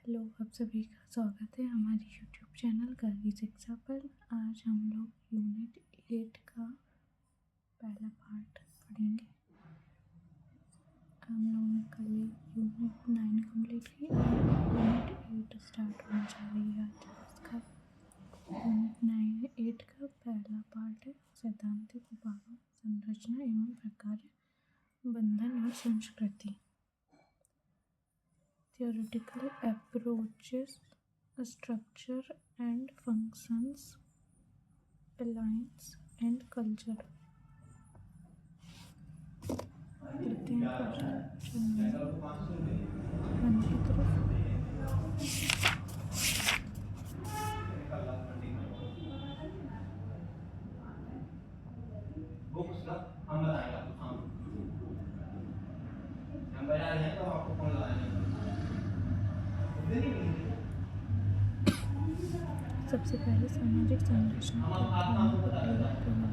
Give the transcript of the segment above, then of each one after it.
Hello, आप सभी का स्वागत है हमारी यूट्यूब चैनल गर्गी शिक्षा पर। आज हम लोग यूनिट 8 का पहला पार्ट पढ़ेंगे। हम लोगों ने कल यूनिट 9 कंप्लीट की और यूनिट 8 स्टार्ट होने जा रही है। आज इसका यूनिट 8 का पहला पार्ट है सैद्धांतिक उपायों, संरचना एवं प्रकार्य, बंधन और संस्कृति। Theoretical approaches, structure and functions, alliance and culture। करते हैं क्वेश्चन नंबर 1 की तरफ। हम बताएंगे आपको शाम हम बाजार जाएंगे तो आपको फोन लगाएंगे। सबसे पहले सामाजिक संरचना के अध्ययन का प्रयोग किया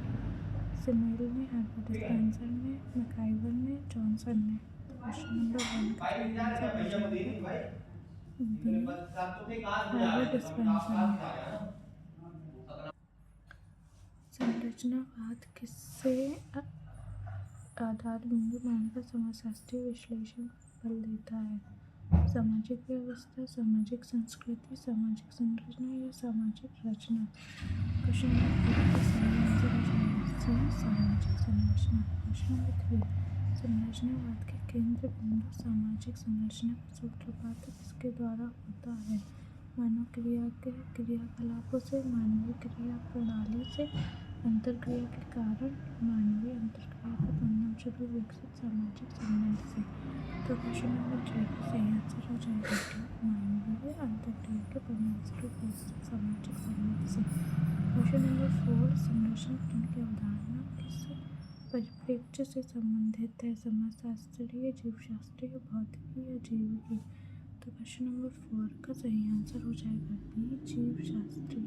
सिमेल ने, हर्बर्ट स्पेंसर ने, मैकआइवर ने, जॉनसन ने। क्वेश्चन नंबर 1 का सही आंसर हो जाएगा बी, हर्बर्ट स्पेंसर ने। संरचनावाद किससे आधार बिंदु मानकर समाजशास्त्रीय विश्लेषण पर बल देता है? सामाजिक व्यवस्था, सामाजिक संस्कृति, सामाजिक संरचना या सामाजिक रचना। क्वेश्चन नंबर 2 का सही आंसर हो जाएगा सी, सामाजिक संरचना। क्वेश्चन नंबर 3, संरचनावाद के केंद्र बिंदु सामाजिक संरचना का सूत्रपात किसके द्वारा होता है? मानव क्रिया के क्रियाकलापों से, मानवीय क्रिया प्रणाली से, अंतरक्रिया के कारण, मानवीय अंतरक्रिया के परिणामस्वरूप विकसित सामाजिक संबंध से। तो क्वेश्चन नंबर 3 का सही आंसर हो जाएगा डी, मानवीय अंतरक्रिया के परिणामस्वरूप विकसित सामाजिक संबंध से। क्वेश्चन नंबर 4, संरचना के अवधारणा किस परिप्रेक्ष्य से संबंधित है? समाजशास्त्रीय, जीवशास्त्रीय, भौतिकी या जैविकी। तो क्वेश्चन नंबर 4 का सही आंसर हो जाएगा बी, जीवशास्त्रीय।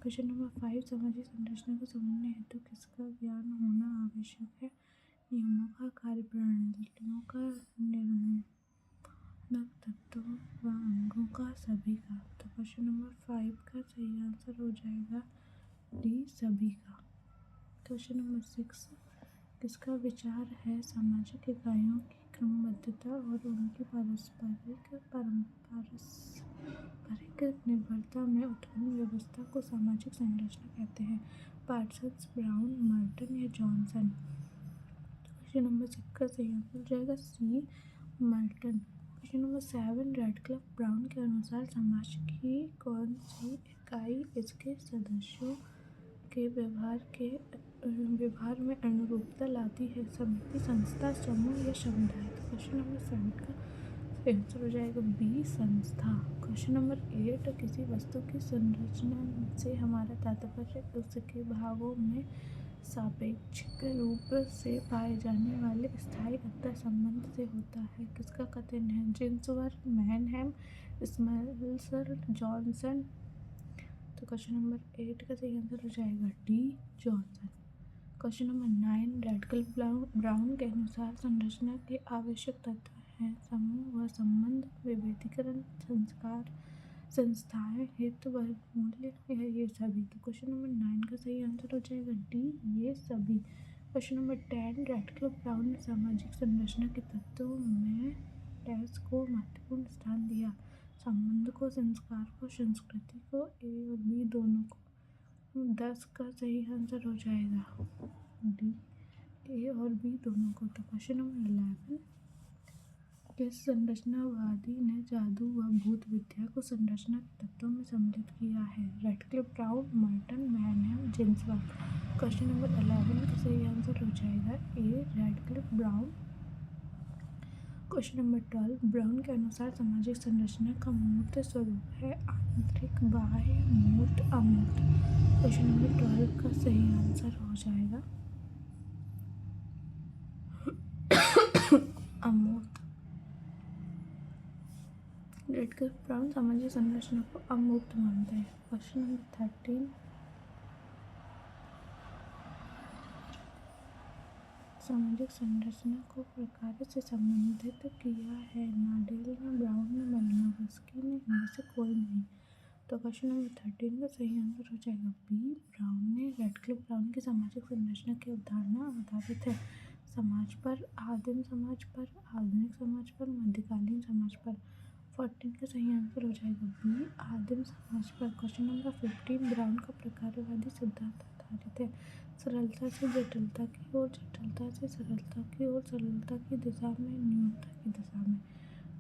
क्वेश्चन नंबर 5, सामाजिक संरचना को समझने हेतु किसका ज्ञान होना आवश्यक है? नियमों का, कार्यप्रणालियों का, निर्माणक तत्वों व अंगों का, सभी का। तो क्वेश्चन नंबर 5 का सही आंसर हो जाएगा डी, सभी का। क्वेश्चन नंबर 6, किसका विचार है सामाजिक इकाइयों की क्रमबद्धता और उनकी पारस्परिक निर्भरता में उत्पन्न व्यवस्था को सामाजिक संरचना कहते हैं? पार्सन्स, ब्राउन, मर्टन या जॉनसन। क्वेश्चन नंबर 6 का सही आंसर हो जाएगा C, Merton. Question number 7, Radcliffe Brown के अनुसार समाज की कौन सी इकाई इसके सदस्यों के व्यवहार में अनुरूपता लाती है? समिति, संस्था, समूह या समुदाय। तो क्वेश्चन नंबर 7 का आंसर हो जाएगा बी, संस्था। क्वेश्चन नंबर 8, किसी वस्तु की संरचना से हमारा तात्पर्य उसके भागों में सापेक्षिक रूप से पाए जाने वाले स्थायी अंतर संबंध से होता है। किसका कथन है? जिन्सवर्थ, मैनहेम, स्मेल्सर, जॉनसन। तो क्वेश्चन नंबर 8 का सही आंसर हो जाएगा D, Johnson. Question number 9, Radcliffe Brown के अनुसार संरचना के आवश्यक तत्व हैं समूह व संबंध, विभेदीकरण, संस्कार, संस्थाएं, हित व मूल्य या ये सभी। तो क्वेश्चन नंबर 9 का सही आंसर हो जाएगा डी, ये सभी। क्वेश्चन नंबर 10, रेडक्लिफ ब्राउन ने सामाजिक संरचना के तत्वों में डैश को महत्वपूर्ण स्थान दिया? संबंध को, संस्कार को, संस्कृति को, ए और बी दोनों को। 10 का सही आंसर हो जाएगा डी, ए और बी दोनों को। तो क्वेश्चन नंबर 11, किस संरचनावादी ने जादू व भूत विद्या को संरचना के तत्वों में सम्मिलित किया है? रेडक्लिफ ब्राउन, मर्टन, मैनहेम, जिन्सवर्थ। क्वेश्चन नंबर 11 का सही आंसर हो जाएगा A, Radcliffe Brown. Question number 12, Brown के अनुसार सामाजिक संरचना का मूर्त स्वरूप है आंतरिक, बाह्य, मूर्त, अमूर्त। क्वेश्चन नंबर 12 का सही आंसर हो जाएगा अमूर्त। रेडक्लिफ ब्राउन सामाजिक संरचना को अमूर्त मानते हैं। क्वेश्चन नंबर 13, सामाजिक संरचना को प्रकार से संबंधित किया है? नाडेल ने, ब्राउन ने, मालिनोव्स्की कोई नहीं। तो क्वेश्चन नंबर 13 का सही आंसर हो जाएगा बी ब्राउन ने। रेडक्लिफ ब्राउन की सामाजिक संरचना की अवधारणा आधारित है समाज पर, आदिम समाज पर, आधुनिक समाज पर, मध्यकालीन समाज पर। 14 का सही आंसर हो जाएगा बी आदिम समाज पर। क्वेश्चन नंबर 15 ब्राउन का प्रकारवादी सिद्धांत आधारित है सरलता से जटिलता की ओर, जटिलता से सरलता की ओर, सरलता की दिशा में, न्यूनता की दिशा में।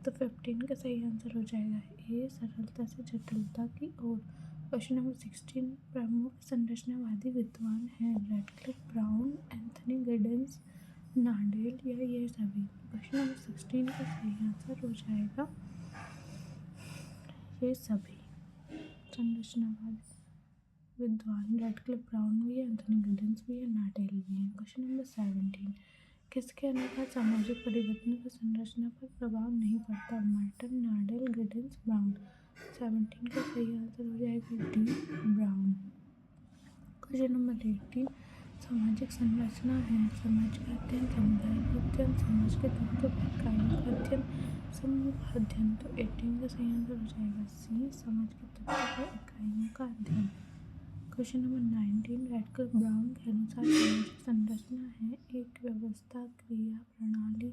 तो 15 का सही आंसर हो जाएगा ए सरलता से जटिलता की ओर। क्वेश्चन नंबर 16 प्रमुख संरचनावादी विद्वान हैं रेडक्लिफ ब्राउन, एंथनी गिडेंस, नाडेल या ये सभी। क्वेश्चन नंबर 16 का सही आंसर हो जाएगा ये सभी संरचनावादी विद्वान। रेडक्लिफ ब्राउन भी है, एंथनी गिडेंस भी है, नाडेल भी है। क्वेश्चन नंबर 17 किसके अनुसार सामाजिक परिवर्तन का संरचना पर प्रभाव नहीं पड़ता? Marton, नाडेल, Giddens, brown. 17 का सही आंसर हो जाएगा डी ब्राउन। क्वेश्चन नंबर 18 सामाजिक संरचना है समाज का अध्ययन, समुदाय का अध्ययन, समाज के तत्व इकाइयों का अध्ययन, समूह का अध्ययन। तो 18 का सही आंसर हो जाएगा सी समाज के तत्व इकाइयों का अध्ययन। क्वेश्चन नंबर 19 रेडक्लिफ ब्राउन के अनुसार सामाजिक संरचना है एक व्यवस्था, क्रिया प्रणाली,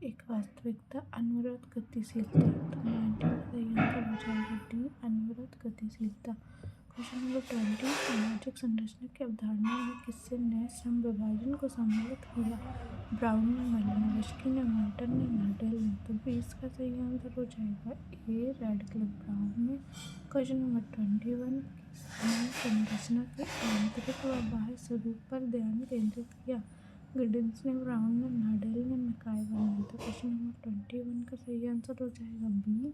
एक वास्तविकता, अनवरत गतिशीलता। तो 19 का सही आंसर हो जाएगा डी अनवरत गतिशीलता। क्वेश्चन नंबर 20 सामाजिक संरचना की अवधारणा में किससे नए श्रम विभाजन को सम्मिलित किया? ब्राउन ने, मेलानोव्स्की ने, मार्टन ने, नाडेल ने। तो 20 का सही आंसर हो जाएगा ए रेडक्लिफ ब्राउन ने। क्वेश्चन नंबर 21 नई संरचना के आंतरिक व बाह्य स्वरूप पर ध्यान केंद्रित किया? गिडेंस ने, ब्राउन ने, नाडेल ने, मैकाइवर ने। तो क्वेश्चन नंबर 21 का सही आंसर हो जाएगा बी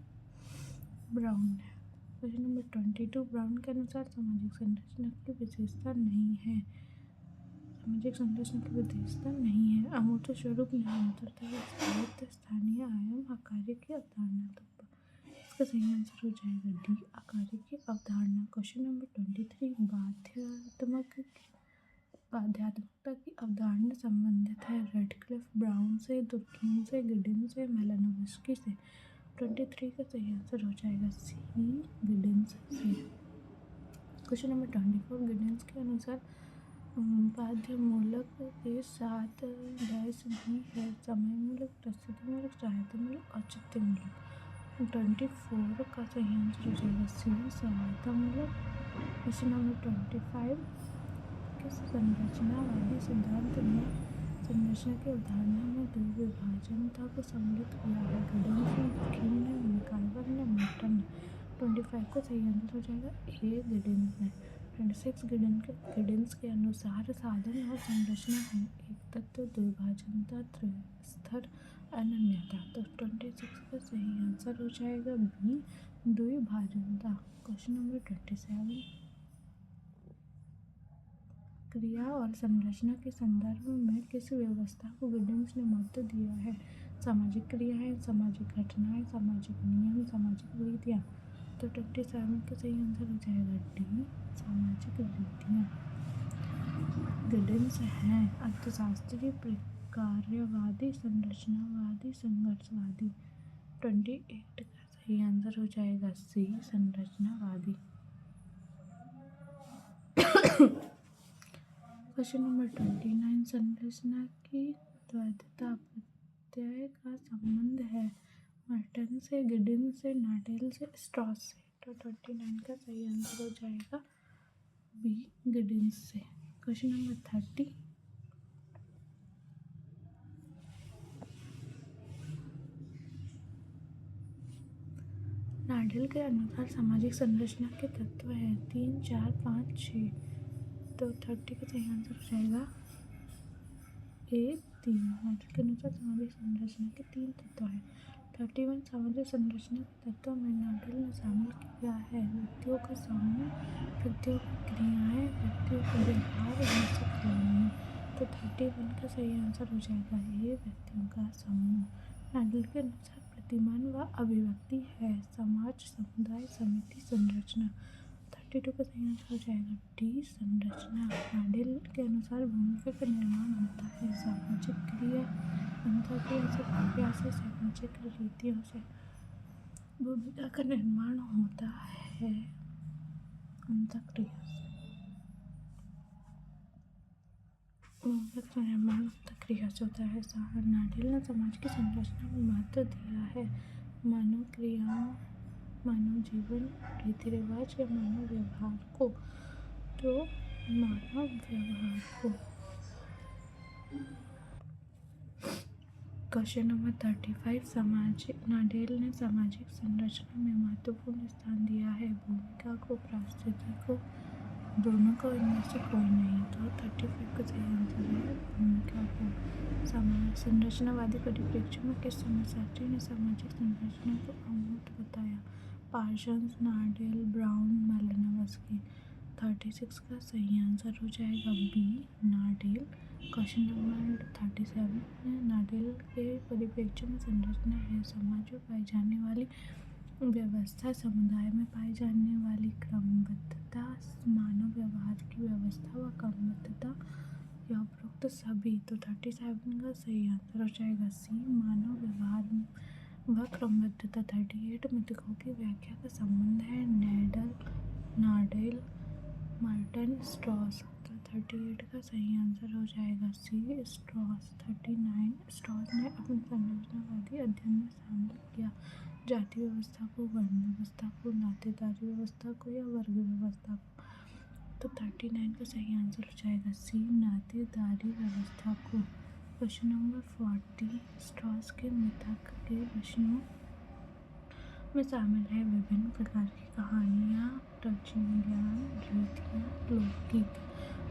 ब्राउन ने। क्वेश्चन नंबर 22 ब्राउन के अनुसार सामाजिक संरचना की विशेषता नहीं है। सामाजिक संरचना की विशेषता नहीं है अमूर्त स्वरूप, निरंतरता, स्थायित्व, स्थानीय आयाम, आकार्य की अवधारणा। तो इसका सही आंसर हो जाएगा डी आकार्य की अवधारणा। क्वेश्चन नंबर 23 बाध्यात्मकता की अवधारणा संबंधित है रेडक्लिफ ब्राउन से, दुर्कीम से, गिडेंस से, मेलानोव्स्की से। 23 का सही आंसर हो जाएगा सी गिडेंस से। क्वेश्चन नंबर 24 गिडेंस के अनुसार बाध्यमूलक के साथ डैश भी है समयमूलक, प्रसिद्धिमूलक, सहायतामूलक, औचित्यमूलक। 24 का सही आंसर हो जाएगा सी सहायतामूलक। क्वेश्चन नंबर 25 किस संरचनावादी सिद्धांत में संरचना की अवधारणा में द्विविभाजनता को सम्मिलित किया है? गिडेंस ने, दुर्कीम ने, मैकाइवर ने, मार्टन ने। 25 को सही आंसर हो जाएगा ए गिडेंस ने। 26 गिडेंस के अनुसार साधन और संरचना है एक तत्व, द्विभाजनता, त्रिस्तर, अनन्यता। तो 26 का सही आंसर हो जाएगा बी द्विभाजनता। क्वेश्चन नंबर 27 क्रिया और संरचना के संदर्भ में किस व्यवस्था को गिडेंस ने महत्व दिया है? सामाजिक क्रियाएं, सामाजिक घटनाएं, सामाजिक नियम, सामाजिक रीतियाँ। तो 27 का सही आंसर हो जाएगा डी सामाजिक रीतियाँ। गिडेंस हैं अर्थशास्त्री, प्रकार्यवादी, संरचनावादी, संघर्षवादी। 28 का सही आंसर हो जाएगा सी संरचनावादी। क्वेश्चन नंबर 29 संरचना की द्वैधता प्रत्यय का संबंध है मार्टन से, गिडेंस से, नाडेल से, स्ट्रॉस से। तो 29 का सही आंसर हो जाएगा बी गिडेंस से। क्वेश्चन नंबर 30 नाडेल के अनुसार सामाजिक संरचना के तत्व हैं 3, 4, 5, 6। तो 30 का सही आंसर हो जाएगा ए 3। नाडेल के अनुसार सामाजिक संरचना के 3 तत्व हैं। 31 सामाजिक संरचना के तत्वों में नाडेल ने शामिल किया है व्यक्तियों का समूह, व्यक्तियों की क्रियाएं, व्यक्तियों का व्यवहार, हिंसक क्रियाएं। तो 31 का सही आंसर हो जाएगा ये व्यक्तियों का समूह। नाडेल के अनुसार प्रतिमान व अभिव्यक्ति है समाज, समुदाय, समिति, संरचना। 32 का सही आंसर हो जाएगा डी संरचना। नाडेल के अनुसार भूमिका का निर्माण होता है सामाजिक क्रिया, अंतःक्रिया से, प्रक्रिया से, सामाजिक रीतियों से। भूमिका का निर्माण होता है अंतःक्रिया से। भूमिका का निर्माण अंतःक्रिया से होता है। नाडेल ने समाज की संरचना में महत्व दिया है। मानव क्रियाओं, मानव जीवन, रीति रिवाज या मानव व्यवहार को। क्वेश्चन नंबर 35, नाडेल ने सामाजिक संरचना में महत्वपूर्ण स्थान दिया है। भूमिका को, परिस्थिति को, दोनों को, इनमें से कोई नहीं। तो 35 का सही आंसर है भूमिका को। संरचनावादी परिप्रेक्ष्य में किस समाजशास्त्री ने सामाजिक संरचना को अमूर्त बताया? Parsons, नाडेल, brown, Malinowski. 36 का सही आंसर हो जाएगा बी, नाडेल। क्वेश्चन नंबर 37, नाडेल के परिप्रेक्ष्य में संरचना है समाज में पाई जाने वाली व्यवस्था, समुदाय में पाई जाने वाली क्रमबद्धता, मानव व्यवहार की व्यवस्था व क्रमबद्धता या उपरोक्त सभी। तो 37 का सही आंसर हो जाएगा सी, मानव व्यवहार व क्रमबद्धता। 38, मिथकों की व्याख्या का संबंध है नाडेल, मार्टिन, स्ट्रॉस। तो 38 का सही आंसर हो जाएगा सी, स्ट्रॉस। 39, स्ट्रॉस ने अपने संरचनावादी अध्ययन में शामिल किया जाति व्यवस्था को, वर्ण व्यवस्था को, नातेदारी व्यवस्था को या वर्ग व्यवस्था को। तो 39 का सही आंसर हो जाएगा सी, नातेदारी व्यवस्था को। क्वेश्चन नंबर 40, स्ट्रॉस के मिथक के विषयों में शामिल है विभिन्न प्रकार की कहानियाँ, प्राचीन ज्ञान, रीतियाँ, लोकगीत।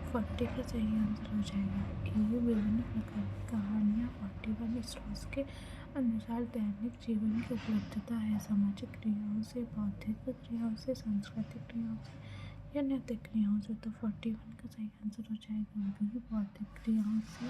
40 का सही आंसर हो जाएगा ए, विभिन्न प्रकार की कहानियाँ। 41, स्ट्रॉस के अनुसार दैनिक जीवन की उपलब्धता है सामाजिक क्रियाओं से, बौद्धिक क्रियाओं से, सांस्कृतिक क्रियाओं से या नैतिक क्रियाओं से। तो 41 का सही आंसर हो जाएगा बी, बौद्धिक क्रियाओं से।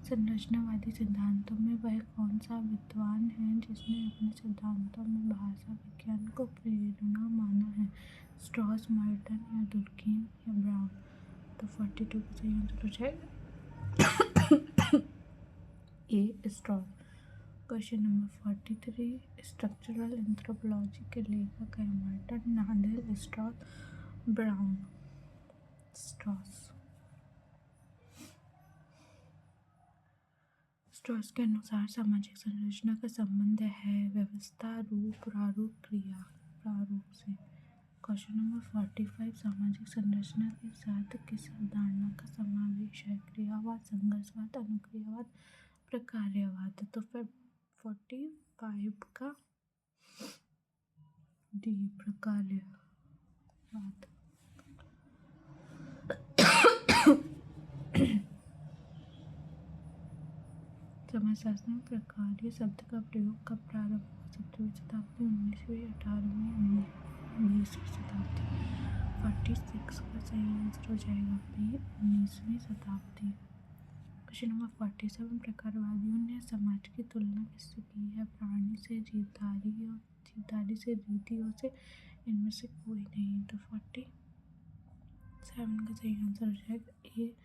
संरचनावादी सिद्धांतों में वह कौन सा विद्वान है जिसने अपने सिद्धांतों में भाषा विज्ञान को प्रेरणा माना है? स्ट्रॉस, मार्टिन या दुर्कीम या ब्राउन। तो 42 का सही आंसर हो जाएगा A, Strauss. Question number 43, structural anthropology के लेखक है Martin, Nadel, Strauss, Brown. Strauss के अनुसार सामाजिक संरचना का संबंध है व्यवस्था, रूप, प्रारूप, क्रिया, प्रारूप से। क्वेश्चन नंबर 45, सामाजिक संरचना के साथ किस अवधारणा का समावेश है? क्रियावाद, संघर्षवाद, अनुक्रियावाद, प्रकार्यवाद। तो फिर 45 का डी, प्रकार्यवाद। समाजशास्त्र में प्रकार्य शब्द का प्रयोग कब प्रारंभ हुआ? 17वीं शताब्दी, 19वीं, 18वीं, 20वीं शताब्दी। 46 का सही आंसर हो जाएगा बी, 19वीं शताब्दी। क्वेश्चन नंबर 47, प्रकारवादियों ने समाज की तुलना किससे की है? प्राणी से, जीवधारी से, रीतियों से, इनमें से कोई नहीं। तो 47 का सही आंसर हो जाएगा ए,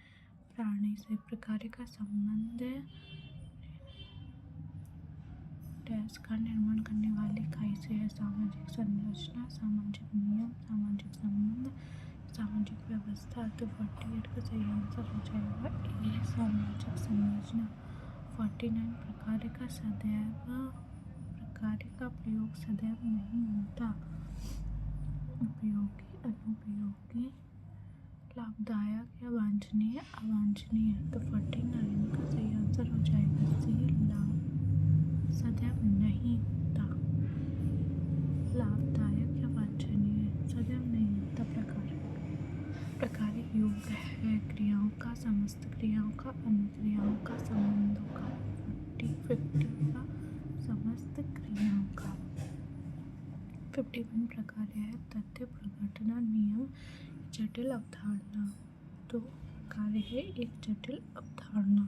प्राणी से। प्रकार्य का संबंध डैश का निर्माण करने वाली इकाई से है। सामाजिक संरचना, सामाजिक नियम, सामाजिक संबंध, सामाजिक व्यवस्था। तो 48 का सही आंसर हो जाएगा ए, सामाजिक संरचना। 49, प्रकार्य का प्रयोग सदैव नहीं होता। उपयोगी, अनुपयोगी, लाभदायक या वांछनीय, अवांछनीय। तो 49 का सही आंसर हो जाएगा सी, सदैव नहीं होता। लाभदायक या वांछनीय, सदैव नहीं होता। प्रकार्य योग है क्रियाओं का, समस्त क्रियाओं का, अनुक्रियाओं का, संबंधों का। 50 का समस्त क्रियाओं का। 51 प्रकार्य है तथ्य, प्रघटना, नियम, जटिल अवधारणा। तो कार्य है एक जटिल अवधारणा।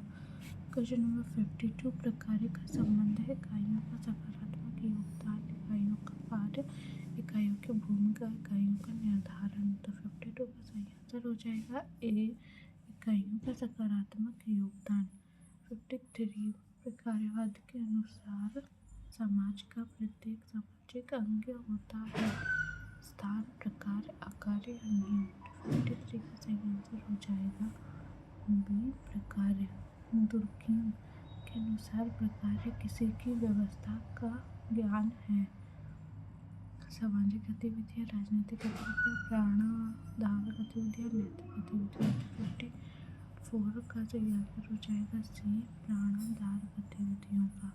क्वेश्चन नंबर 52, प्रकार्य का संबंध है इकाइयों का सकारात्मक योगदान, इकाइयों का कार्य, इकाइयों की भूमिका, इकाइयों का निर्धारण। तो 52 का सही आंसर हो जाएगा ए, इकाइयों का सकारात्मक योगदान। 53 प्रकारवाद के अनुसार समाज का प्रत्येक सामाजिक अंग होता है स्थान, प्रकार, आकार या नियम। 53 का सही आंसर हो जाएगा बी, प्रकार। दुर्कीम के अनुसार प्रकार किसी की व्यवस्था का ज्ञान है। सामाजिक गतिविधियाँ, राजनीतिक गतिविधियाँ, प्राणाधार गतिविधियाँ, नैतिक गतिविधियाँ। 54 का सही आंसर हो जाएगा सी, प्राणाधार गतिविधियों का।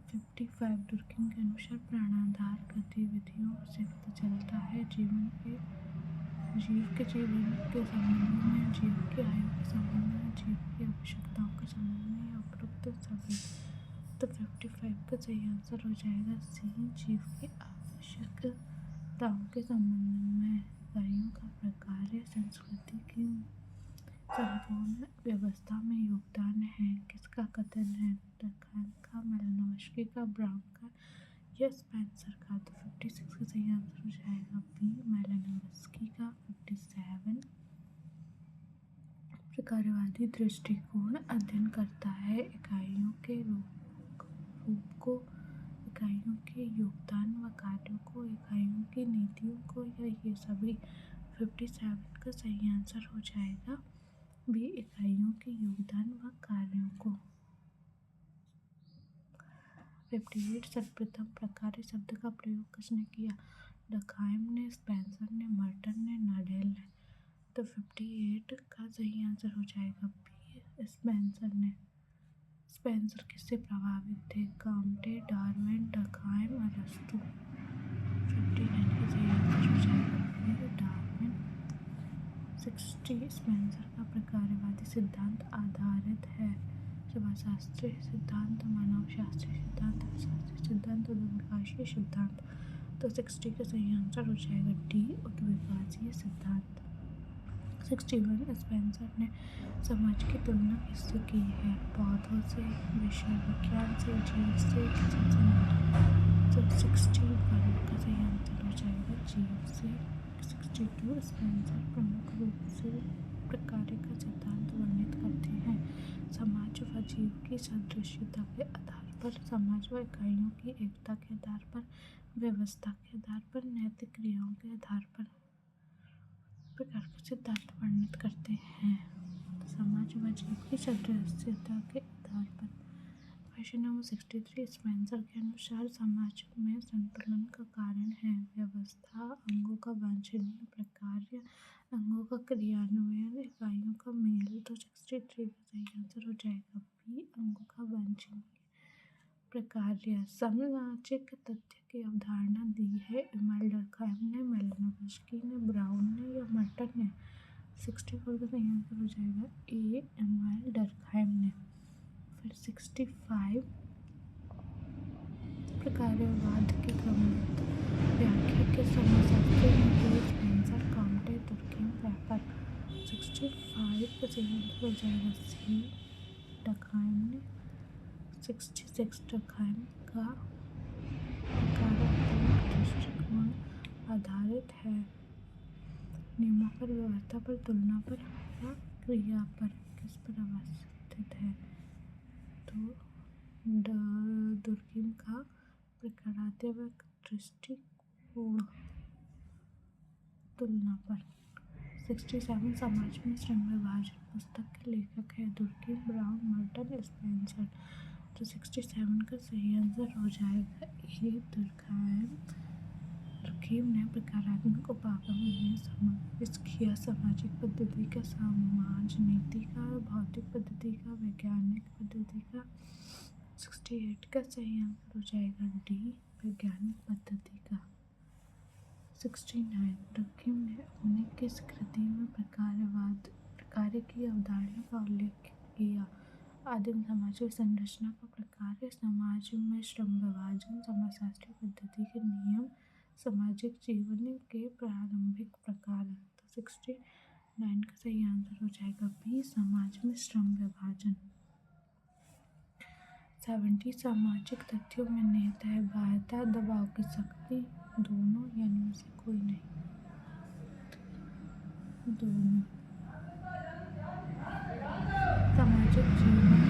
55 दुर्कीम के अनुसार प्राणाधार गतिविधियों से पता चलता है जीव के जीवन के संबंध में, जीव की आयु के संबंध में, जीव की आवश्यकताओं के संबंध में या उपरोक्त सभी। तो 55 का सही आंसर हो जाएगा सी, जीव की आवश्यकताओं के संबंध में। इकाइयों का प्रकार या संस्कृति की संपूर्ण व्यवस्था में योगदान है। किसका कथन है? डर्कहाइम का, मैलिनोव्स्की का, ब्राउन का या स्पेंसर का। तो 56 का सही आंसर हो जाएगा बी, मैलिनोव्स्की का। 57 प्रकारवादी दृष्टिकोण अध्ययन करता है इकाइयों के रूप को, इकाइयों के योगदान व कार्यों को, इकाइयों की नीतियों को या ये सभी। 57 का सही आंसर हो जाएगा बी, इकाइयों के योगदान व कार्यों को। 58 सर्वप्रथम प्रकार शब्द का प्रयोग किसने किया? डर्कहाइम ने, स्पेंसर ने, मर्टन ने, नडेल ने। तो 58 का सही आंसर हो जाएगा बी, स्पेंसर ने। स्पेंसर किससे प्रभावित थे? Comte, Darwin, Durkheim, अरस्तू। 59 का सही आंसर हो जाएगा बी, डार्विन। 60 स्पेंसर का प्रकारवादी सिद्धांत आधारित है समाजशास्त्रीय सिद्धांत, मानवशास्त्रीय सिद्धांत, अर्थशास्त्रीय सिद्धांत, उद्विकासीय सिद्धांत। तो 60 का सही आंसर हो जाएगा डी, उद्विकासीय सिद्धांत। 61 स्पेंसर ने समाज की तुलना किससे की है? पौधों से, विषय विज्ञान से, जीव से, किसी से नहीं। तो 61 का सही आंसर हो जाएगा जीव से। 62 स्पेंसर प्रमुख रूप से प्रकार का सिद्धांत वर्णित करते हैं। समाज व जीव की सदृश्यता के आधार पर, समाज व इकाइयों की एकता के आधार पर, व्यवस्था के आधार पर, नैतिक क्रियाओं के आधार पर प्रकार का सिद्धांत वर्णित करते हैं। समाज व जीव की सदृश्यता के आधार पर। क्वेश्चन नंबर 63 स्पेंसर के अनुसार समाज में संतुलन का कारण है व्यवस्था, अंगों का वांछनीय प्रकार, अंगों का क्रियान्वयन, इकाइयों का मेल। तो 63 का सही आंसर हो जाएगा बी, अंगों का वांछनीय प्रकार। सामाजिक तथ्य की अवधारणा दी है इमानुएल डर्कहाइम ने, मैलिनोव्स्की ने, ब्राउन ने या मर्टन ने। 64 का सही आंसर हो जाएगा ए, इमानुएल डर्कहाइम ने। फिर 65 प्रकारवाद की क्रमबद्ध व्याख्या के समाजशास्त्री ने दी? Spencer, Comte, Durkheim, Weber. 65 का सही आंसर हो जाएगा सी, डर्कहाइम ने। 66 डर्कहाइम का प्रकारात्मक दृष्टिकोण आधारित है नियमों पर, व्यवस्था पर, तुलना पर या क्रिया पर। किस पर अवस्थित है? तो दुर्कीम का प्रकारात्मक दृष्टिकोण तुलना पर। 67 समाज में श्रम विभाजन पुस्तक के लेखक है? दुर्कीम, ब्राउन, मर्टन, स्पेंसर। तो 67 का सही आंसर हो जाएगा ए, दुर्कहाइम। दुर्कीम ने प्रकारात्मक उपागम में समावेश किया सामाजिक पद्धति का, समाज नीति का, भौतिक पद्धति का, वैज्ञानिक पद्धति का। 68 का सही आंसर हो जाएगा डी, वैज्ञानिक पद्धति का। 69 दुर्कीम ने अपनी किस कृति में प्रकार की अवधारणा का उल्लेख किया? आदिम समाज की संरचना का प्रकार, समाज में श्रम विभाजन, समाजशास्त्रीय पद्धति के नियम, सामाजिक जीवन के प्रारंभिक प्रकार। तो 69 का सही आंसर हो जाएगा बी, समाज में श्रम विभाजन। 70 सामाजिक तथ्यों में निहित है बाध्यता, दबाव की शक्ति, दोनों या इनमें से कोई नहीं। दोनों। सामाजिक जीवन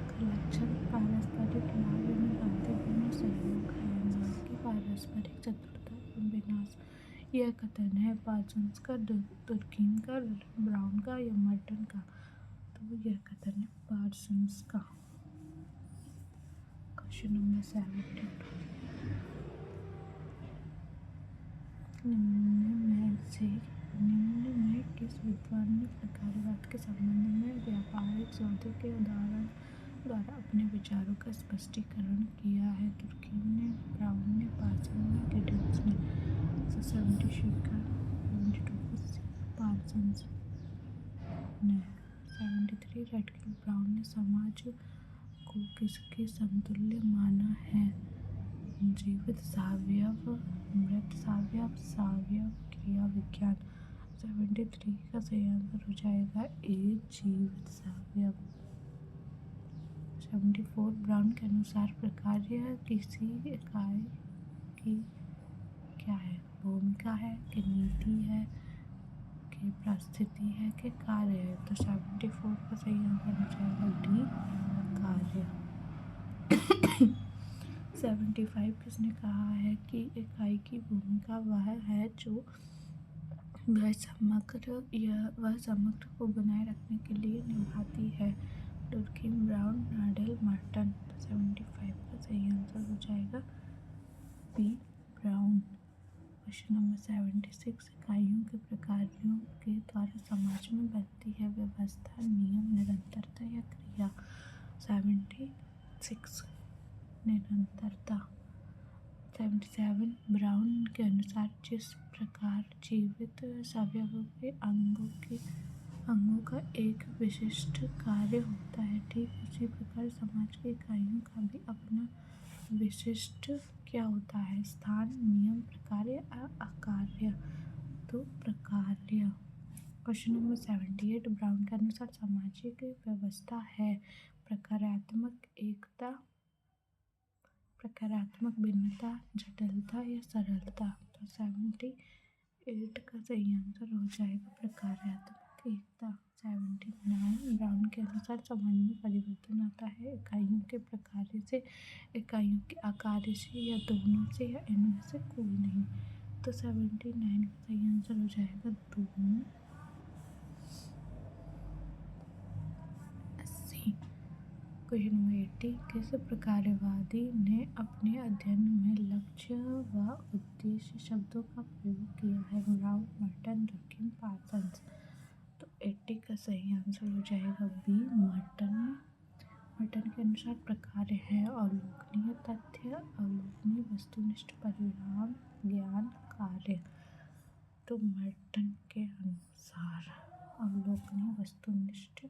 का लक्षण पारस्परिक लाभ एवं शांतिपूर्ण सहयोग है, न कि पारस्परिक शत्रुता एवं विनाश। यह कथन है पार्सन्स का, दुर्कीम का, ब्राउन का या मर्टन का? तो यह कथन है पार्सन्स का। Question number 72। निम्न में किस विद्वान ने प्रकारवाद के संबंध में व्यावहारिक सौदे के उदाहरण द्वारा अपने विचारों का स्पष्टीकरण किया है? तुर्कीम ने, ब्राउन ने, पार्सन ने, गिडिंस ने। 70 का 72 पार्सन्स ने। 73 रेडक्लिफ ब्राउन ने समाज को किसके समतुल्य माना है? जीवित सावयव, मृत सावयव, सावयव क्रिया विज्ञान। 73 का सही आंसर हो जाएगा ए, जीवित सावयव। 74 ब्राउन के अनुसार प्रकार्य किसी इकाई की क्या है? भूमिका है कि नीति है कि परिस्थिति है कि कार्य है? तो 74 का सही आंसर हो जाएगा डी, कार्य। 75 किसने कहा है कि इकाई की भूमिका वह है जो वह समग्र को बनाए रखने के लिए निभाती है? डुर्कीम, ब्राउन, नाडेल, मर्टन। 75 का सही आंसर हो जाएगा बी, ब्राउन। Question number 76। इकाइयों के प्रकारों के द्वारा समाज में बनती है व्यवस्था, नियम, निरंतरता या क्रिया? 76 निरंतरता। 77 ब्राउन के अनुसार जिस प्रकार जीवित अवयवों के अंगों का एक विशिष्ट कार्य होता है, ठीक उसी प्रकार समाज की इकाइयों का भी अपना विशिष्ट क्या होता है? स्थान, नियम, प्रकार या अकार्य? तो प्रकार्य। Question number 78। ब्राउन के अनुसार सामाजिक व्यवस्था है प्रकारात्मक एकता, प्रकारात्मक भिन्नता, जटिलता या सरलता? तो 78 का सही आंसर हो जाएगा प्रकारात्मक एकता। 79 ब्राउन के अनुसार समाज में परिवर्तन आता है इकाइयों के प्रकार से, इकाइयों के आकार से, या दोनों से, या इनमें से कोई नहीं? तो 79 का सही आंसर हो जाएगा दोनों। 80। Question number 80। किस प्रकारवादी ने अपने अध्ययन में लक्ष्य व उद्देश्य शब्दों का प्रयोग किया है? Brown, Merton, Durkheim, Parsons. तो 80 का सही आंसर हो जाएगा बी, मर्टन। मर्टन के अनुसार प्रकार है अवलोकनीय तथ्य, अवलोकनीय वस्तुनिष्ठ परिणाम, ज्ञान, कार्य। तो मर्टन के अनुसार अवलोकनीय वस्तुनिष्ठ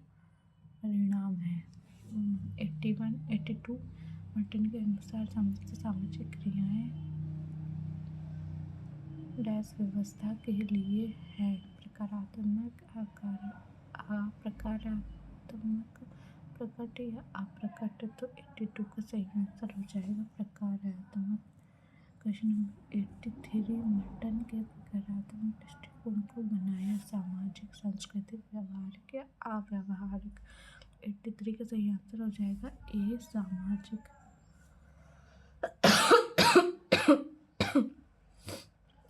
परिणाम है। 81 82 मर्टन के अनुसार समस्त सामाजिक क्रियाएं डैश व्यवस्था के लिए है प्रकारात्मक, अप्रकारात्मक, प्रकट या अप्रकट? तो 82 का सही आंसर हो जाएगा प्रकारात्मक। Question number 83। मर्टन के प्रकारात्मक दृष्टिकोण को बनाया सामाजिक, सांस्कृतिक, व्यवहारिक या अव्यवहारिक? 83 का सही आंसर हो जाएगा ए, सामाजिक।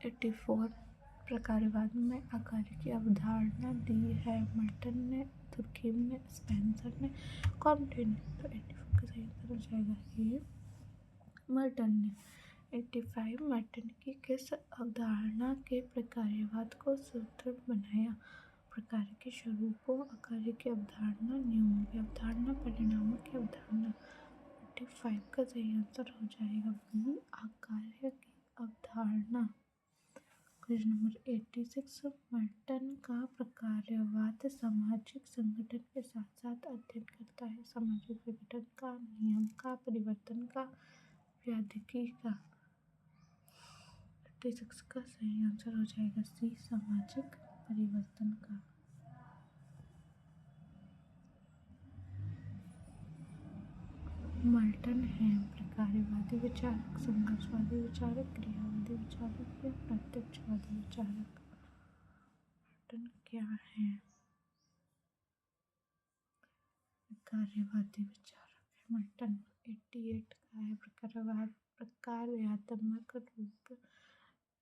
84 प्रकारवाद में आकार की अवधारणा दी है मर्टन ने, तुर्कीम ने, स्पेंसर ने, कॉम्टे ने? तो 84 का सही आंसर हो जाएगा ए, मर्टन ने। 85 मर्टन की किस अवधारणा के प्रकारवाद को सुदृढ़ बनाया? प्रकार के स्वरूपों, आकार की अवधारणा, नियमों की अवधारणा, परिणामों की अवधारणा? 85 का सही आंसर हो जाएगा बी, आकार की अवधारणा। Question number 86। मर्टन का प्रकारवाद सामाजिक संगठन के साथ साथ अध्ययन करता है सामाजिक विघटन का, नियम का, परिवर्तन का, व्याधिकी का? 86 का सही आंसर हो जाएगा सी, सामाजिक परिवर्तन का। मर्टन है प्रकारवादी विचारक, संघर्षवादी विचारक, क्रियावादी विचारक या प्रत्यक्षवादी विचारक? मर्टन क्या है? कार्यवादी विचारक है। मर्टन 88 का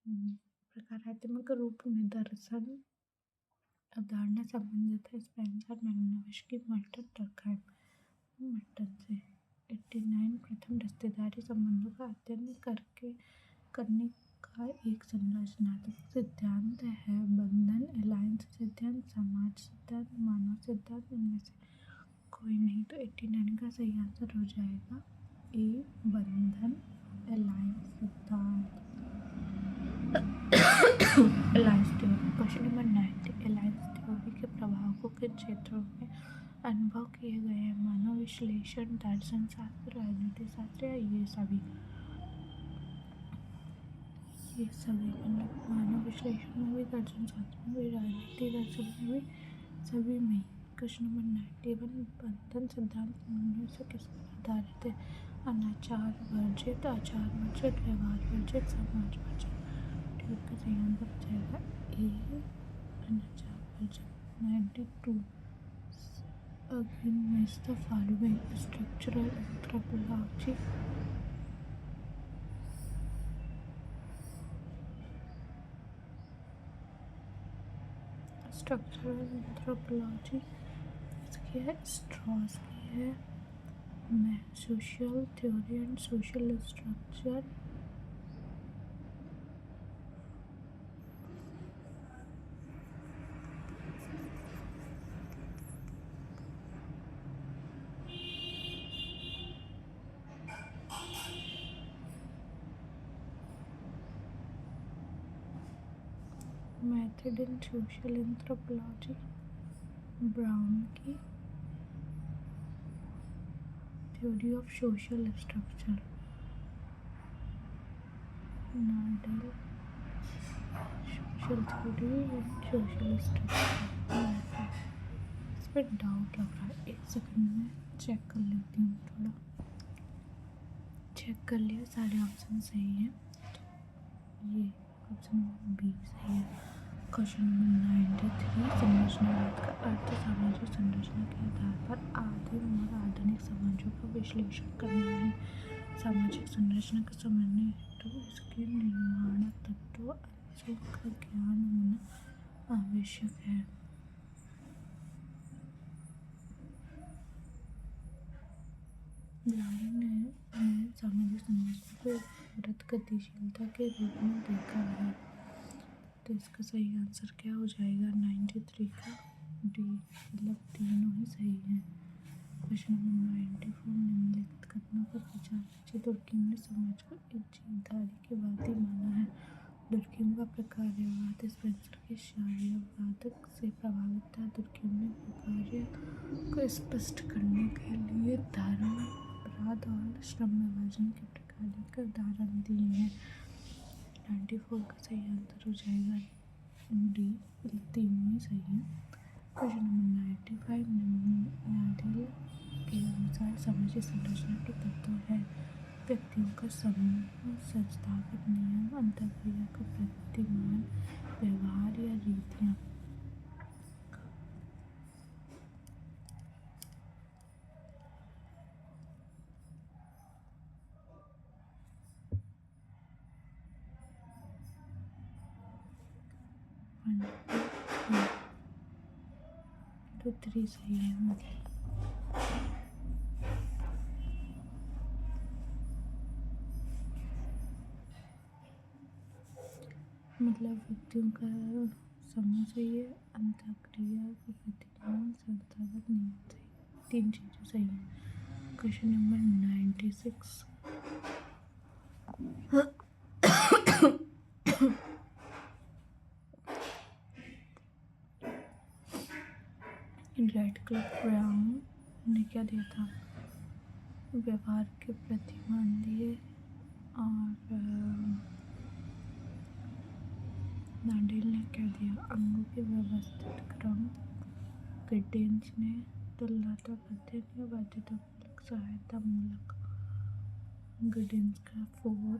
है। प्रकारात्मक रूप निदर्शन अवधारणा संबंधित है स्पेंसर मैग्नविस्की मर्टन टर्कहाइम। मर्टन से 89 प्रथम रिश्तेदारी संबंधों का अध्ययन करने का एक संरचनात्मक सिद्धांत है। बंधन, एलायंस सिद्धांत, समाज सिद्धांत, मानव सिद्धांत, इनमें से कोई नहीं। तो 89 का सही आंसर हो जाएगा ए, बंधन, एलायंस सिद्धांत। Alliance theory. Question number 90। Alliance theory के प्रभाव को किन क्षेत्रों में अनुभव किए गए हैं? मानव विश्लेषण, दर्शन शास्त्र, राजनीति शास्त्र या ये सभी? ये सभी मतलब मानव विश्लेषण में भी, दर्शन शास्त्र में भी, राजनीति दर्शन में भी, सभी में। Question number 91। बंधन सिद्धांत निम्न से किस पर आधारित है? अनाचार वर्जित, आचार वर्जित, व्यवहार वर्जित, समाज वर्जित। ट्यूब का सही आंसर हो जाएगा ए, अनाचार वर्जित। 92। Against the following structural anthropology इसकी है स्ट्रॉस की है। Social theory and social structure. Method in social anthropology Brown की। Theory of social structure Nadel. Social theory and social structure. इस पर डाउट लग रहा है, एक सेकंड में चेक कर लेती हूँ। थोड़ा चेक कर लिया, सारे ऑप्शन सही हैं। ये ऑप्शन बी सही है। Question number 93। संरचनावाद का अर्थ सामाजिक संरचना के आधार पर आदिम और आधुनिक समाजों का विश्लेषण करना है। सामाजिक संरचना को समझने हेतु इसके निर्माण तत्व अंशों का ज्ञान होना आवश्यक है। ब्राउन ने सामाजिक संरचना को वृत्त गतिशीलता के रूप में देखा है। तो इसका सही आंसर क्या हो जाएगा? 93 का डी, मतलब तीनों ही सही हैं। Question number 94। निम्नलिखित कथनों पर विचार कीजिए। दुर्कीम ने समाज को एक जीवधारी के भांति माना है। दुर्कीम का प्रकार्यवाद स्पेंसर के शार्यवाद से प्रभावित था। दुर्कीम ने प्रकार्य को स्पष्ट करने के लिए धर्म, अपराध और श्रम विभाजन के प्रकार्य के उदाहरण दिए हैं। 94 का सही आंसर हो जाएगा डी, तीनों ही सही है। Question number 95। नाडेल के अनुसार सामाजिक संरचना के तत्व है व्यक्तियों का समूह, संस्थागत नियम, अंतःक्रिया का प्रतिमान, व्यवहार या रीतियाँ। तो 3 सही है। मतलब व्यक्तियों का समूह सही है, अंतःक्रिया का प्रतिमान, संस्थागत नियम सही, 3 चीज़ें सही हैं। Question number 96। रेडक्लिफ ब्राउन ने क्या दिया था? व्यवहार के प्रतिमान दिए। और नाडेल ने क्या दिया? अंगों के व्यवस्थित क्रम। गिडेंस ने तुलनात्मक अध्ययन या बाध्यतामूलक सहायता मूलक। गिडेंस का 4,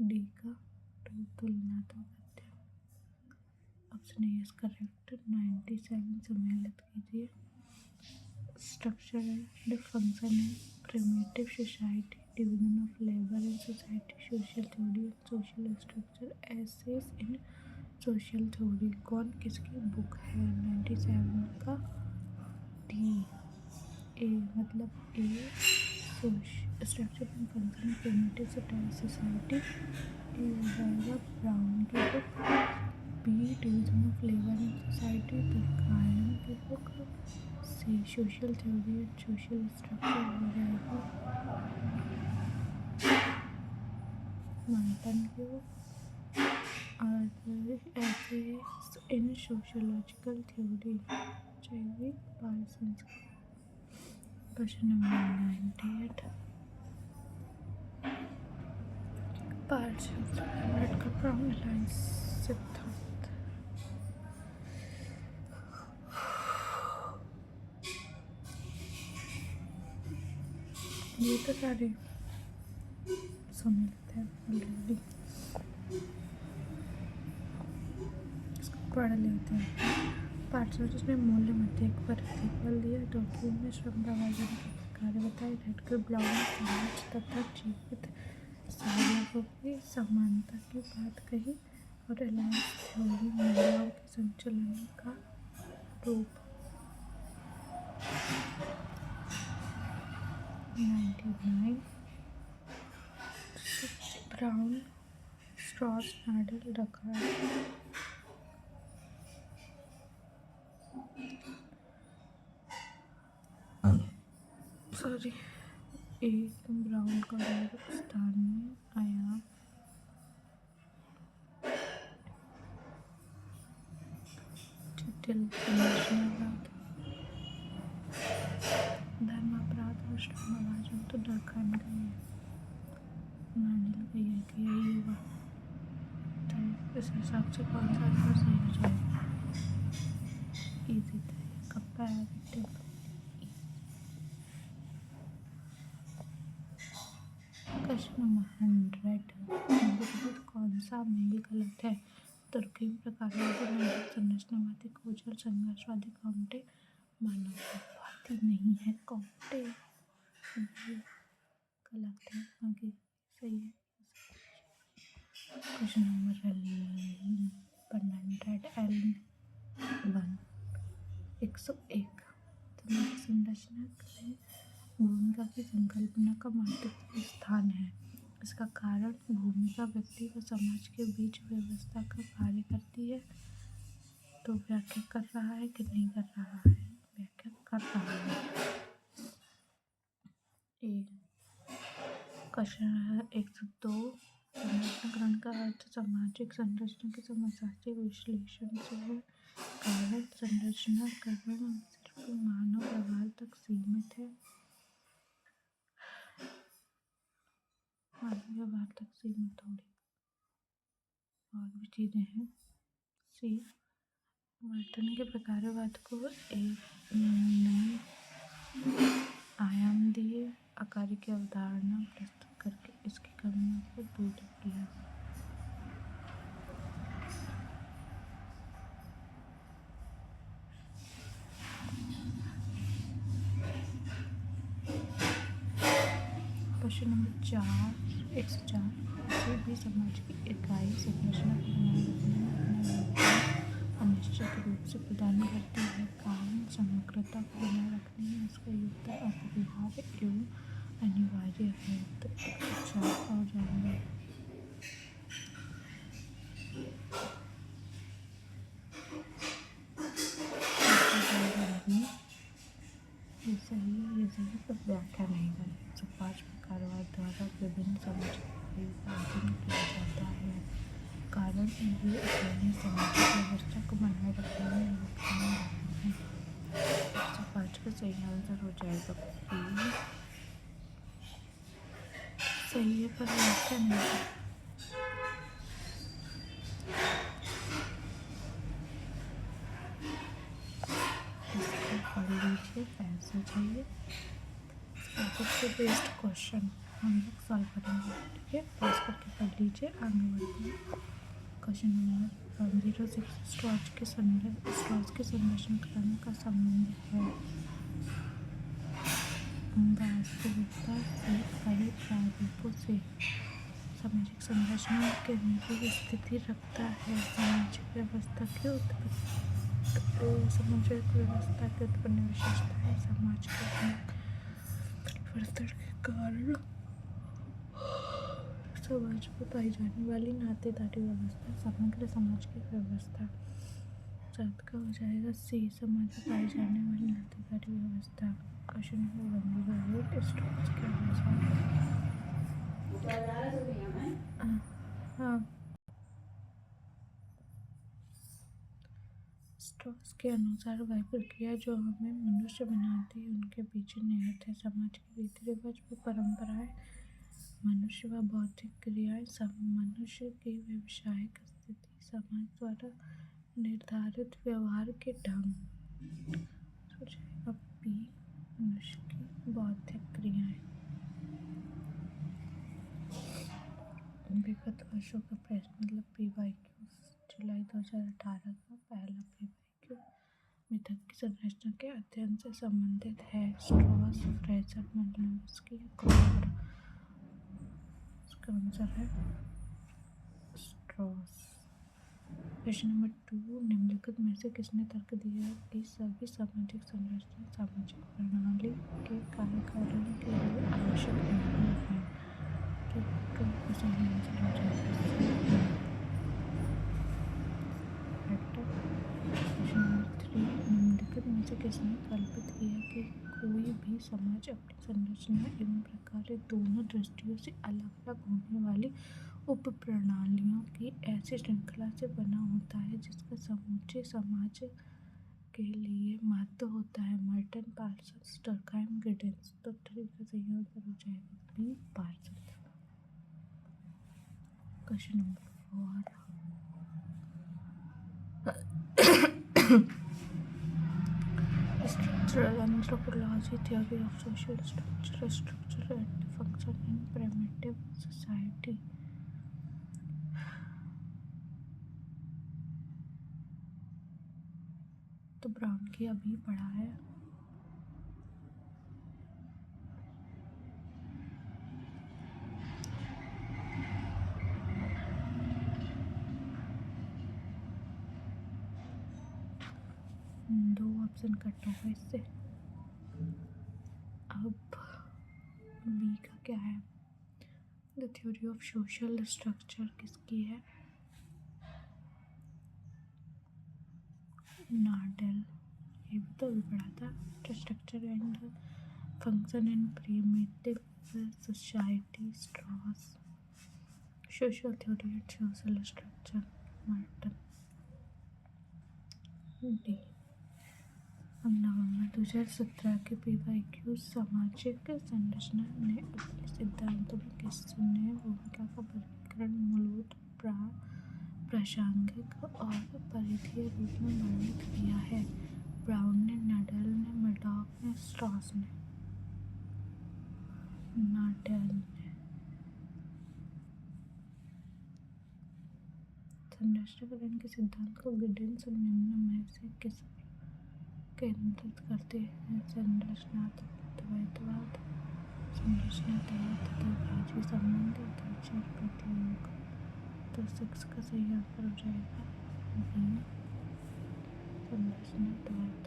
डी का 2 तुलनात्मक अध्ययन। Option A is correct. 97 सम्मिलित कीजिए। स्ट्रक्चर है, द फंक्शन है, primitive society, division of labour in society, social theory, social structure, essays in social theory. कौन किसकी बुक है? 97 का डी। ए मतलब A structure and function of primitive society, A हो जाएगा ब्राउन की book. B division of labour in society, Durkheim की book. C social theory and social structure हो जाएगी मंथन की बुक। और ऐसे इन सोशोलॉजिकल थ्योरी चाहिए पार्सन्स का। क्वेश्चन नंबर 98, पार्सन्स का ब्राउन लाइन सिद्धांत। ये तो सारे सुन लेते हैं ऑलरेडी, इसको पढ़ लेते हैं। पार्सन्स ने मूल्य मध्यक पर प्रतिफल दिया। डॉक्यूमेंट में श्रम प्रवाजन के प्रकार बताए। रेडकर ब्राउन समाज तथा जीवित साधकों की समानता की बात कही। और अलायंस थ्योरी महिलाओं के संचलन का रूप। 99 ब्राउन स्ट्रॉस मॉडल रखा है। सॉरी, एक ब्राउन का स्थान में आया। जटिल धर्म अपराध और श्रम विभाजन तो दरखान गई है, नानिल गई है कि यही हुआ। तो इस हिसाब से कौन सा आंसर सही हो जाएगा? इजी था, कंपैरेटिव। क्वेश्चन नंबर 100, कौन सा मेल गलत है? तुर्की प्रकारवादी, नागरिक संरचनावादी, खोजल संघर्षवादी, काउंटे मानववादी नहीं है। काउंटे गलत है, आगे सही है। क्वेश्चन नंबर 101, संरचना में भूमिका की संकल्पना का महत्वपूर्ण स्थान है। इसका कारण भूमिका व्यक्ति व समाज के बीच व्यवस्था का कार्य करती है। तो व्याख्या कर रहा है कि नहीं कर रहा है? व्याख्या कर रहा है। क्वेश्चन 102, संरचना ग्रहण का अर्थ सामाजिक संरचना के समशास्त्रीय विश्लेषण से है। कारण संरचना ग्रहण सिर्फ मानव व्यवहार तक सीमित है। मानव व्यवहार तक सीमित थोड़ी और भी चीज़ें हैं। सी मार्टन के प्रकारवाद को एक नए आयाम दिए, आकार की अवधारणा प्रस्तुत करके इसकी कमियों को दूर किया। क्वेश्चन नंबर 104, किसी भी समाज की इकाई संरचना को बनाए रखने में अपना योगदान अनिश्चित रूप से प्रदान करती है। कारण समग्रता को बनाए रखने में उसका योगदान अपरिहार्य एवं अनिवार्य है। तो 104 हो जाएगा। ये सही है, ये सही पर व्याख्या नहीं करें। 105 प्रकारवाद द्वारा विभिन्न समाज का अध्ययन किया जाता है। कारण ये अपनी सामाजिक व्यवस्था को बनाए रखने में योगदान रहे हैं। 105 का सही आंसर हो जाएगा बी। सही है पर व्याख्या नहीं करें। पढ़ लीजिए, ऐसे चाहिए सबसे बेस्ट क्वेश्चन हम लोग सॉल्व करेंगे। ठीक है, पास करके पढ़ लीजिए, आगे बढ़ते हैं। क्वेश्चन नंबर 06 स्ट्रॉस के संरचनाक्रम का संबंध है वास्तविकता से परे प्रारूपों से। सामाजिक संरचना के अनुरूप स्थिति रखता है। सामाजिक व्यवस्था की उत्पन्न विशेषताएं समाज के परिवर्तन के कारण समाज में पाई जाने वाली नातेदारी व्यवस्था समग्र समाज की व्यवस्था। सात का हो जाएगा सी, समाज में पाई जाने वाली नातेदारी व्यवस्था। क्वेश्चन नंबर 1 स्ट्रॉस के अनुसार स्ट्रॉस के अनुसार वह प्रक्रिया जो हमें मनुष्य बनाती है उनके पीछे निहित है। समाज के रीति रिवाज व परंपराएं, मनुष्य व बौद्धिक क्रियाएं, मनुष्य की व्यावसायिक स्थिति, समाज द्वारा निर्धारित व्यवहार के ढंग। हो जाएगा पी, मनुष्य की बौद्धिक क्रियाएं। विगत वर्षों का प्रश्न मतलब PYQ जुलाई 2018 का पहला PYQ मिथक की संरचना के अध्ययन से संबंधित है। Strauss, Frazer, Malinowski, Cooper. इसका आंसर है स्ट्रॉस। क्वेश्चन नंबर 2 निम्नलिखित में से किसने तर्क दिया कि सभी सामाजिक संरचना सामाजिक प्रणाली के कार्यकारण के लिए आवश्यक नहीं है। तो सही आंसर हो जाएगा। क्वेश्चन नंबर 3 निम्नलिखित में से किसने कल्पित किया कि कोई भी समाज अपनी संरचना एवं प्रकार्य दोनों दृष्टियों से अलग अलग होने वाली उप प्रणालियों की ऐसी श्रृंखला से बना होता है जिसका समूचे समाज के लिए महत्व होता है। Merton, Parsons, Durkheim, Giddens. तो 3 का सही आंसर हो जाएगा B, Parsons. Question number 4 Structural anthropology, theory of social structure and function in primitive society. तो ब्राउन की अभी पढ़ा है। दो ऑप्शन कट होगा इससे। अब बी का क्या है? The theory of social structure किसकी है? नार्डेल। ये भी तो अभी पढ़ा था। Structure and function in primitive society, Strauss. Social theory and social structure, Merton. D. नवंबर 2017 के PYQ सामाजिक संरचना ने अपने सिद्धांतों में किसने भूमिका का वर्गीकरण मूलभूत, प्रासंगिक और परिधीय रूप में वर्णित किया है? ब्राउन ने, नार्डेल ने, मर्डॉक ने, स्ट्रॉस ने? नार्डेल ने। संरचनाकरण के सिद्धांत को गिडेंस निम्न में से किस केंद्रित करते हैं? संरचनात्मक द्वैतवाद, संरचनात्मक द्विभाषी संबंध, अक्षर प्रतियोग। तो 6 का सही आंसर हो जाएगा बी, संरचनात्मक।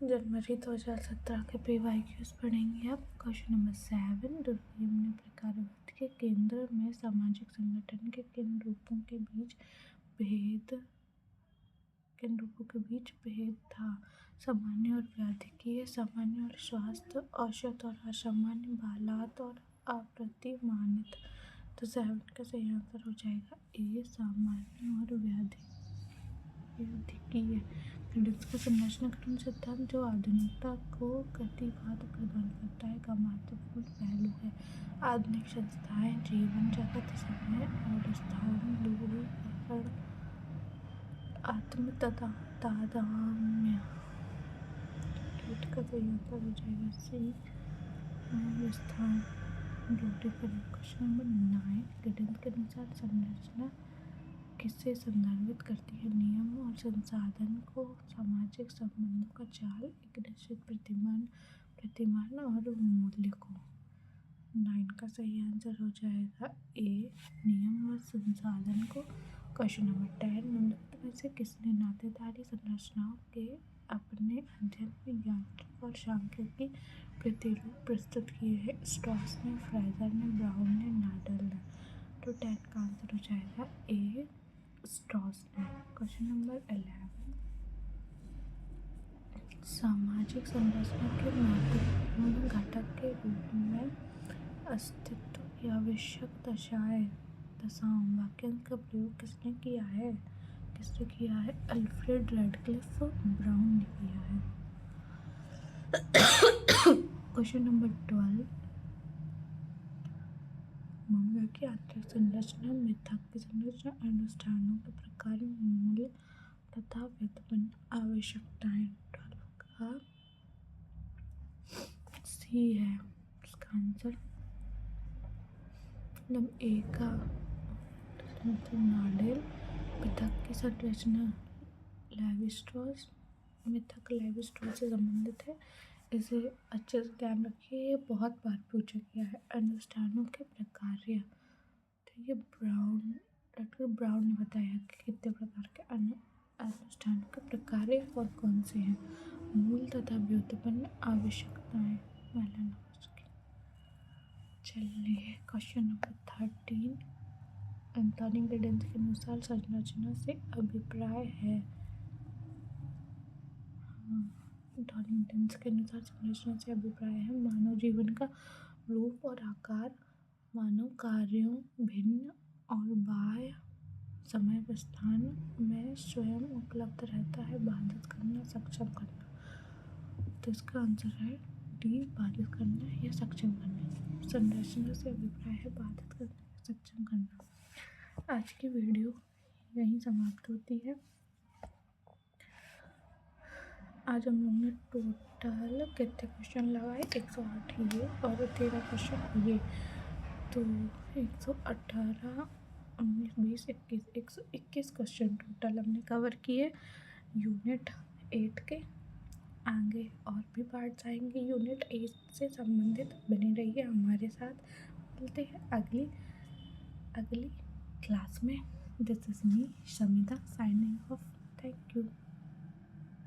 जनवरी 2017 के PYQs पढ़ेंगे अब। क्वेश्चन नंबर 7 निम्न प्रकारवाद के केंद्र में सामाजिक संगठन के किन रूपों के बीच भेद था? सामान्य और व्याधिकीय, सामान्य और स्वास्थ्य, औसत और असामान्य, बालात और अप्रतिमानित। तो 7 का सही आंसर हो जाएगा ए, सामान्य और व्याधिकीय। गिडेंस का संरचनाकरण सिद्धांत जो आधुनिकता को गतिवाद प्रदान करता है का महत्वपूर्ण पहलू है। आधुनिक संस्थाएं, जीवन जगत, समय और स्थान, ध्रुवीकरण, आत्म तादात्म्य, 8 का सही आंसर हो जाएगा सी, स्थान ड्यूटी करें। क्वेश्चन नंबर 9, गिडेंस के अनुसार संरचना किससे संदर्भित करती है? नियम और संसाधन को, सामाजिक संबंधों का जाल, एक निश्चित प्रतिमान और मूल्य को। 9 का सही आंसर हो जाएगा ए, नियम और संसाधन को। क्वेश्चन नंबर 10, निम्नलिखित में से किसने नातेदारी संरचनाओं के अपने अध्ययन में यांत्रिक और सांख्यिकी प्रतिरूप प्रस्तुत किए हैं? स्ट्रॉस ने, फ्राइजर ने, ब्राउन ने, नाडल ने। तो 10 का आंसर हो जाएगा ए, स्ट्रॉस ने। क्वेश्चन नंबर 11, सामाजिक संरचना के महत्वपूर्ण घटक के रूप में अस्तित्व की आवश्यक दशाओं वाक्यांश का प्रयोग किसने किया है? अल्फ्रेड रेडक्लिफ ब्राउन ने किया है। क्वेश्चन नंबर 12, मंगल की आंतरिक संरचना, मिथक की संरचना, अनुष्ठानों के प्रकार, मूल तथा व्युत्पन्न आवश्यकताएं। 12 का सी है इसका आंसर। नंबर ए का नाडेल। मिथक की संरचना लेवी-स्ट्रॉस, मिथक लेवी-स्ट्रॉस से संबंधित है, इसे अच्छे से ध्यान रखिए, ये बहुत बार पूछा गया है। अनुष्ठानों के प्रकार, तो ये डॉक्टर ब्राउन ने बताया कि कितने प्रकार के अनुष्ठानों के प्रकार और कौन से हैं। मूल तथा व्युत्पन्न आवश्यकताएं, मेलानोव्स्की। चलिए क्वेश्चन नंबर 13, एंथोनी गिडेंस के अनुसार संरचना से अभिप्राय है। एंथोनी गिडेंस के अनुसार संरचना से अभिप्राय है मानव जीवन का रूप और आकार, मानव कार्यों भिन्न और बाह्य समय व स्थान में स्वयं उपलब्ध रहता है, बाधित करना, सक्षम करना। तो इसका आंसर है डी, बाधित करना या सक्षम करना। संरचना से अभिप्राय है बाधित करना या सक्षम करना। आज की वीडियो यहीं समाप्त होती है। आज हम लोग ने टोटल कितने क्वेश्चन लगाए? 108 ये और 13 क्वेश्चन ये, तो 118, 19, 20, 21, 121 क्वेश्चन टोटल हमने कवर किए यूनिट 8 के। आगे और भी पार्ट्स आएंगे यूनिट 8 से संबंधित, बने रहिए हमारे साथ। मिलते हैं अगली क्लास में। This is me Shamita signing off. Thank you.